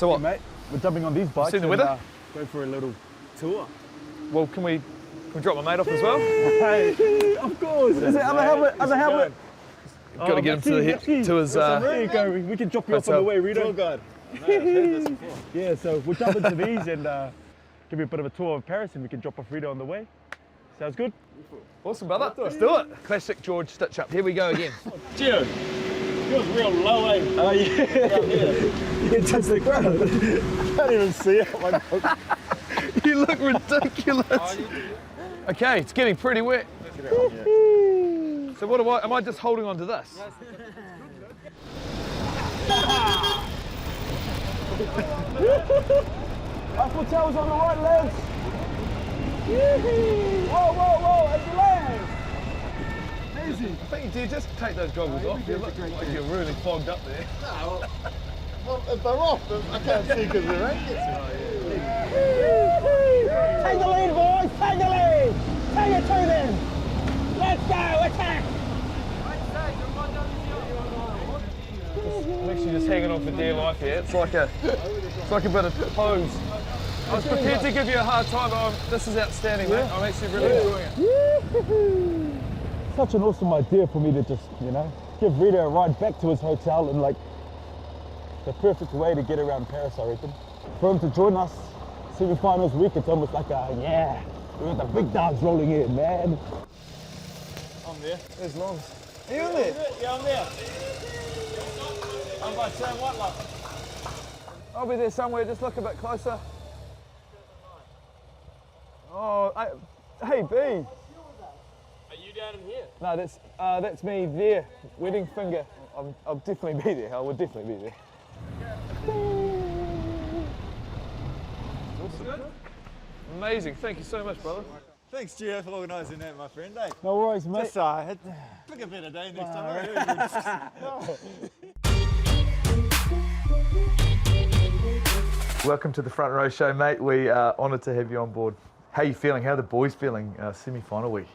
So what? Hey, mate, we're jumping on these bikes See the weather? Go for a little tour. Well, can we drop my mate off as well? Hey, of course. Is it other helmet? Other helmet? Got to get him to his. There you go. We can drop you off on the way, Rito. Oh God. I've heard this before. Yeah, so we'll jump into these and give you a bit of a tour of Paris, and we can drop off Rito on the way. Sounds good? Awesome, brother. Let's do it. Classic George stitch up. Here we go again. Cheers. Feels real low, eh? Oh, yeah. You can touch the ground. I can't even see it. Oh, my God. You look ridiculous. Okay, it's getting pretty wet. So what am I just holding on to this? Eiffel Tower's on the right, lads. Whoa, whoa, whoa, as you land. Easy. I think you did just take those goggles off. You look like you're really fogged up there. Well, if they're off, I can't see because the rain gets Take the lead, boys, take the lead. Take it to them. Let's go, attack. I'm actually just hanging on for dear life here. It's like a bit of pose. I was prepared to give you a hard time, but this is outstanding, mate. I'm actually really enjoying it. Such an awesome idea for me to just, give Rita a ride back to his hotel and like the perfect way to get around Paris, I reckon. For him to join us semi-finals week, it's almost like we got the big dogs rolling in, man. I'm there. There's Longs. Are you in there? Yeah, I'm there. I'm by Sam Whitelock. I'll be there somewhere. Just look a bit closer. Oh, hey, B. Are you down in here? No, that's me there. Wedding finger. I'll definitely be there. I will definitely be there. Awesome. Amazing. Thank you so much, brother. Thanks, Gio, for organising that, my friend. Hey, No worries, mate. just pick a better day next time. Welcome to the Front Row Show, mate. We are honoured to have you on board. How are you feeling? How are the boys feeling semi-final week?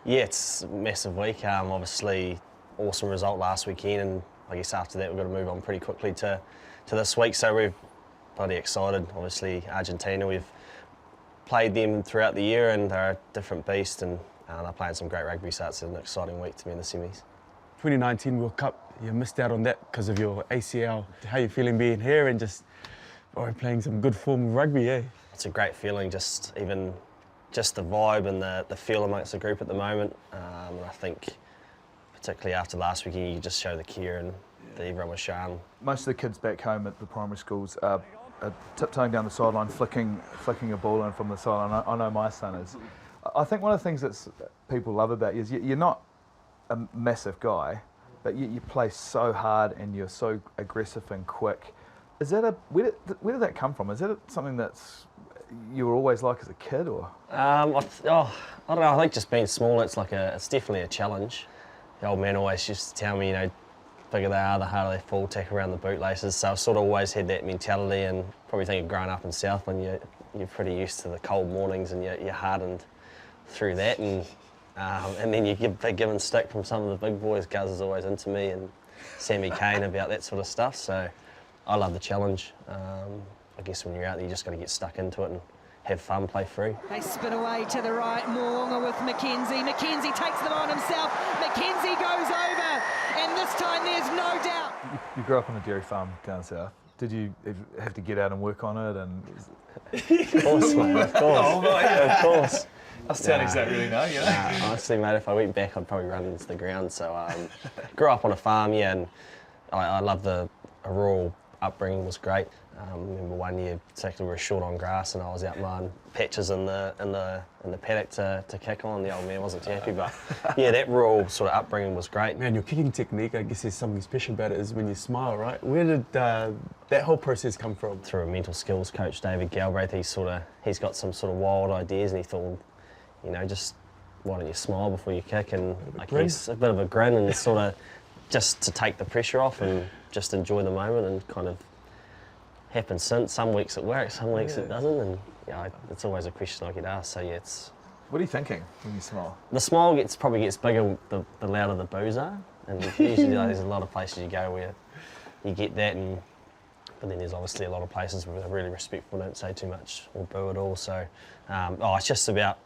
Yeah, it's a massive week. Obviously, awesome result last weekend, and I guess after that we've got to move on pretty quickly to this week. So we're bloody excited. Obviously, Argentina, we've played them throughout the year, and they're a different beast, and they're playing some great rugby. So it's an exciting week to be in the semis. 2019 World Cup, you missed out on that because of your ACL. How you feeling being here and just playing some good form of rugby, eh? It's a great feeling, just the vibe and the feel amongst the group at the moment. And I think, particularly after last weekend, you just show the care and that everyone was showing. Most of the kids back home at the primary schools are tiptoeing down the sideline, flicking a ball in from the sideline. I know my son is. I think one of the things that people love about you is you're not a massive guy, but you play so hard and you're so aggressive and quick. Is that where did that come from? Is that something that's you were always like as a kid, or? I don't know. I think just being small, it's definitely a challenge. The old man always used to tell me, bigger they are, the harder they fall, tack around the bootlaces. So I've sort of always had that mentality, and probably think of growing up in Southland, you're pretty used to the cold mornings, and you're hardened through that, and then you get a given stick from some of the big boys. Guz is always into me, and Sammy Kane about that sort of stuff. So I love the challenge. I guess when you're out there, you just got to get stuck into it and have fun, play free. They spin away to the right, Moonga with McKenzie. McKenzie takes them on himself. McKenzie goes over, and this time there's no doubt. You grew up on a dairy farm down south. Did you have to get out and work on it? And Of course, mate, of course. Oh, mate. Of course. Us townies don't really know, Honestly, mate, if I went back, I'd probably run into the ground. So grew up on a farm, yeah, and I love a rural upbringing was great. I remember one year, particularly we were short on grass, and I was out mowing patches in the paddock to kick on. The old man wasn't too happy, but yeah, that rural sort of upbringing was great. Man, your kicking technique, I guess there's something special about it, is when you smile, right? Where did that whole process come from? Through a mental skills coach, David Galbraith, he's got some sort of wild ideas, and he thought, just why don't you smile before you kick, and I guess a bit of a grin, and sort of just to take the pressure off and just enjoy the moment, and kind of happens since. Some weeks it works, some weeks it doesn't, and it's always a question I get asked. So yeah, it's. What are you thinking when you smile? The smile probably gets bigger the louder the boos are, and usually there's a lot of places you go where you get that, and but then there's obviously a lot of places where they're really respectful, don't say too much or boo at all. So it's just about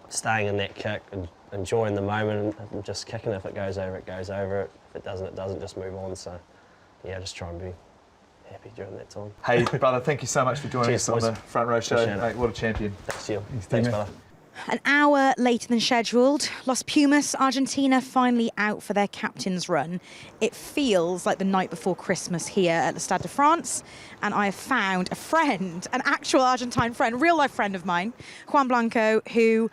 staying in that kick and enjoying the moment and just kicking. If it goes over, it goes over. If it doesn't, just move on. So yeah, just try and be happy during that time. Hey, brother, thank you so much for joining Cheers, us on boys. the Front Row Show. Appreciate it. Mate, what a champion. Thanks, you. Thanks, brother. An hour later than scheduled, Los Pumas, Argentina finally out for their captain's run. It feels like the night before Christmas here at the Stade de France, and I have found a friend, an actual Argentine friend, real-life friend of mine, Juan Blanco, who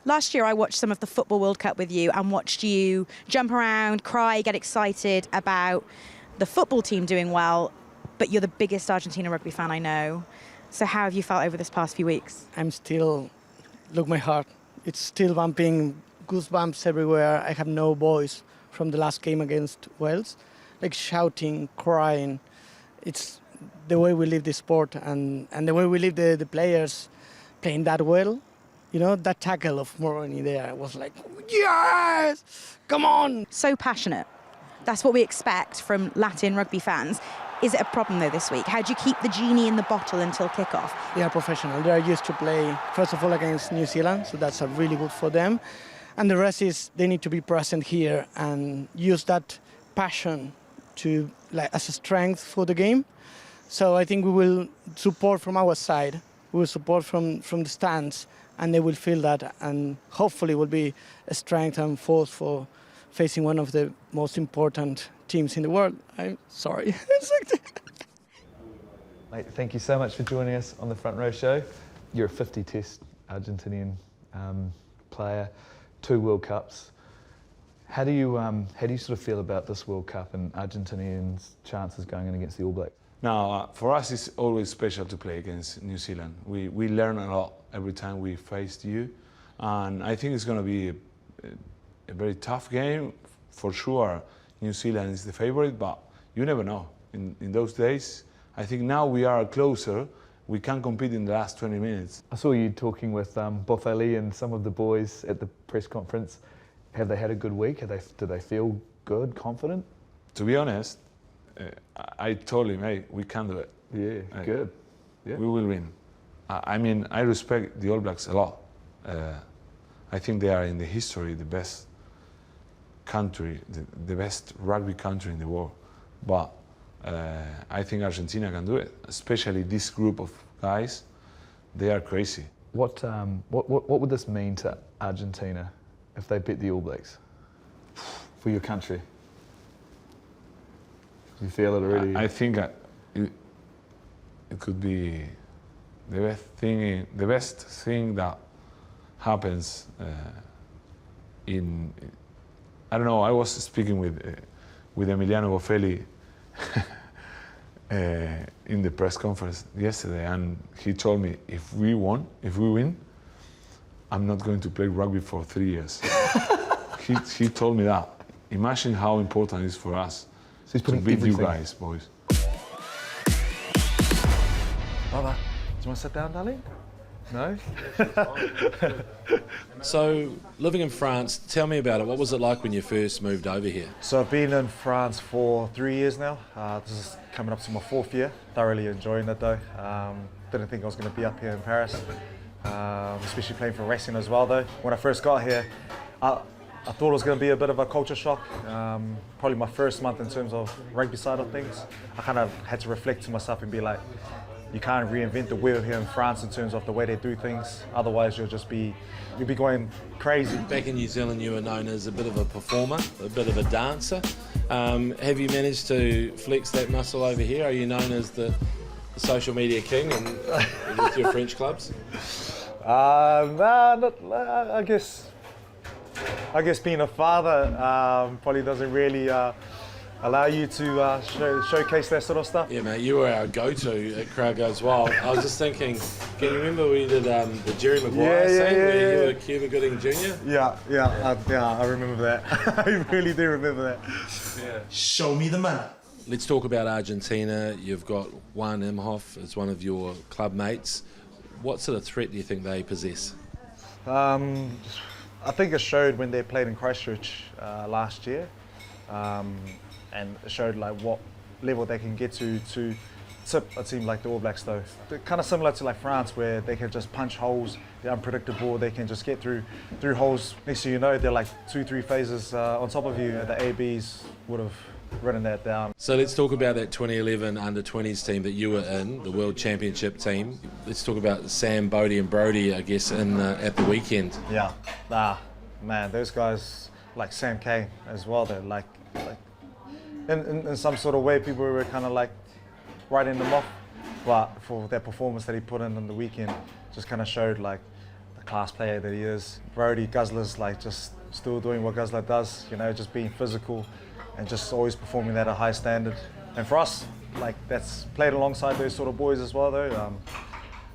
last year I watched some of the Football World Cup with you and watched you jump around, cry, get excited about the football team doing well, but you're the biggest Argentina rugby fan I know. So how have you felt over this past few weeks? I'm still, look, my heart, it's still bumping, goosebumps everywhere. I have no voice from the last game against Wales, like shouting, crying. It's the way we live the sport and the way we live the players playing that well. You know, that tackle of Moroni there was like, yes, come on. So passionate. That's what we expect from Latin rugby fans. Is it a problem, though, this week? How do you keep the genie in the bottle until kickoff? They are professional. They are used to play, first of all, against New Zealand, so that's really good for them. And the rest is they need to be present here and use that passion to, like, as a strength for the game. So I think we will support from our side. We will support from the stands, and they will feel that, and hopefully will be a strength and force for facing one of the most important teams in the world. I'm sorry. Mate, thank you so much for joining us on the Front Row Show. You're a 50-test Argentinian player, 2 World Cups. How do you sort of feel about this World Cup and Argentinians' chances going in against the All Blacks? Now, for us, it's always special to play against New Zealand. We learn a lot every time we face you, and I think it's going to be a very tough game. For sure, New Zealand is the favorite, but you never know. In those days, I think now we are closer. We can compete in the last 20 minutes. I saw you talking with Boffelli and some of the boys at the press conference. Have they had a good week? Do they feel good, confident? To be honest, I told him, hey, we can do it. Yeah, good. Yeah. We will win. I mean, I respect the All Blacks a lot. I think they are in the history the best country, the best rugby country in the world. But I think Argentina can do it, especially this group of guys. They are crazy. What would this mean to Argentina if they beat the All Blacks for your country? Do you feel it already? I think it could be the best thing that happens in. I don't know. I was speaking with Emiliano Boffelli in the press conference yesterday, and he told me if we win, I'm not going to play rugby for 3 years. he told me that. Imagine how important it is for us to beat you guys, boys. Brother, do you want to sit down, darling? No? So, living in France, tell me about it. What was it like when you first moved over here? So I've been in France for 3 years now. This is coming up to my 4th year. Thoroughly enjoying it though. Didn't think I was going to be up here in Paris, especially playing for Racing as well though. When I first got here, I thought it was going to be a bit of a culture shock. Probably my first month in terms of rugby side of things. I kind of had to reflect to myself and be like, you can't reinvent the wheel here in France in terms of the way they do things. Otherwise, you'll be going crazy. Back in New Zealand, you were known as a bit of a performer, a bit of a dancer. Have you managed to flex that muscle over here? Are you known as the social media king and with your French clubs? I guess being a father probably doesn't really allow you to showcase that sort of stuff. Yeah, mate, you were our go-to at Crowd Goes Wild. I was just thinking, can you remember we did the Jerry Maguire scene where you were Cuba Gooding Jr.? Yeah, I remember that. I really do remember that. Yeah. Show me the money. Let's talk about Argentina. You've got Juan Imhoff as one of your club mates. What sort of threat do you think they possess? I think it showed when they played in Christchurch last year. And it showed like what level they can get to tip a team like the All Blacks though. They're kind of similar to like France, where they can just punch holes, they're unpredictable, they can just get through holes. Next thing you know, they're like 2-3 phases on top of you, and the ABs would have written that down. So let's talk about that 2011 under-20s team that you were in, the World Championship team. Let's talk about Sam, Bodie and Brodie, I guess, at the weekend. Yeah, man, those guys, like Sam Kane as well, they're like in some sort of way, people were kind of like writing them off, but for that performance that he put in on the weekend, just kind of showed like the class player that he is. Brodie, Guzzler's like just still doing what Guzzler does, you know, just being physical and just always performing at a high standard. And for us, like that's played alongside those sort of boys as well though.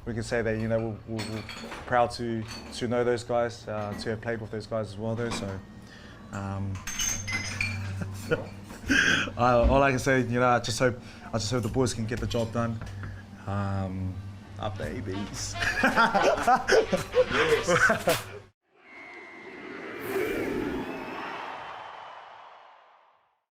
We can say that, you know, we're proud to know those guys, to have played with those guys as well though, so. All I can say, you know, I just hope the boys can get the job done. Up the ABs. Yes.